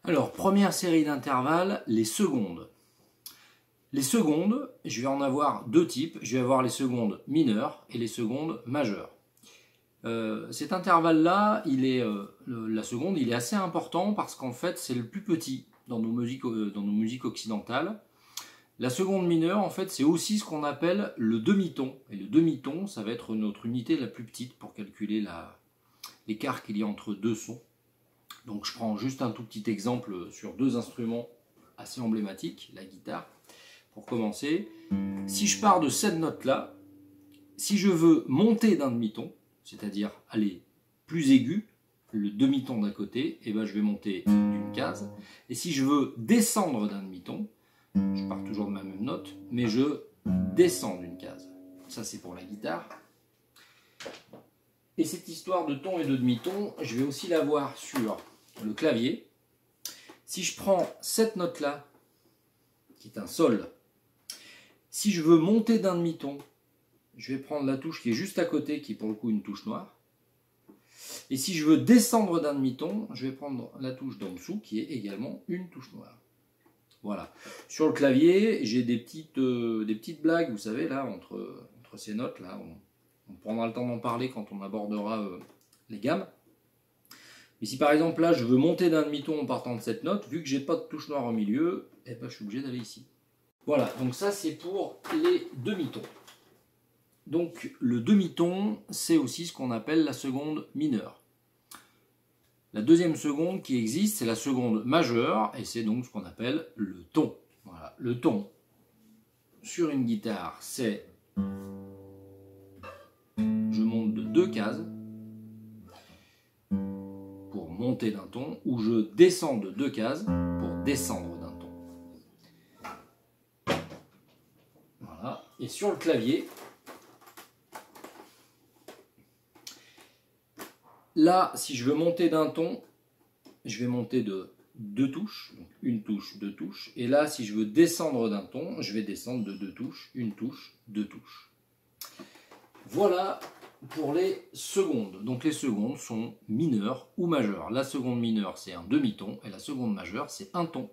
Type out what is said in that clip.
Alors, première série d'intervalles, les secondes. Les secondes, je vais en avoir deux types. Je vais avoir les secondes mineures et les secondes majeures. Cet intervalle-là, la seconde, il est assez important parce qu'en fait, c'est le plus petit dans nos musiques occidentales. La seconde mineure, en fait, c'est aussi ce qu'on appelle le demi-ton. Et le demi-ton, ça va être notre unité la plus petite pour calculer l'écart qu'il y a entre deux sons. Donc je prends juste un tout petit exemple sur deux instruments assez emblématiques, la guitare. Pour commencer, si je pars de cette note-là, si je veux monter d'un demi-ton, c'est-à-dire aller plus aigu, le demi-ton d'à côté, et ben je vais monter d'une case. Et si je veux descendre d'un demi-ton, je pars toujours de ma même note, mais je descends d'une case. Ça c'est pour la guitare. Et cette histoire de ton et de demi-ton, je vais aussi la voir sur le clavier. Si je prends cette note-là, qui est un sol, si je veux monter d'un demi-ton, je vais prendre la touche qui est juste à côté, qui est pour le coup une touche noire. Et si je veux descendre d'un demi-ton, je vais prendre la touche d'en dessous, qui est également une touche noire. Voilà. Sur le clavier, j'ai des petites blagues, vous savez, là, entre ces notes, là. On prendra le temps d'en parler quand on abordera les gammes. Mais si par exemple là je veux monter d'un demi-ton en partant de cette note, vu que j'ai pas de touche noire au milieu, eh ben, je suis obligé d'aller ici. Voilà, donc ça c'est pour les demi-tons. Donc le demi-ton, c'est aussi ce qu'on appelle la seconde mineure. La deuxième seconde qui existe, c'est la seconde majeure, et c'est donc ce qu'on appelle le ton. Voilà, le ton sur une guitare, c'est je monte de deux cases pour monter d'un ton, ou je descends de deux cases pour descendre d'un ton. Voilà. Et sur le clavier, là, si je veux monter d'un ton, je vais monter de deux touches, donc une touche, deux touches. Et là, si je veux descendre d'un ton, je vais descendre de deux touches, une touche, deux touches. Voilà pour les secondes. Donc les secondes sont mineures ou majeures. La seconde mineure, c'est un demi-ton, et la seconde majeure, c'est un ton.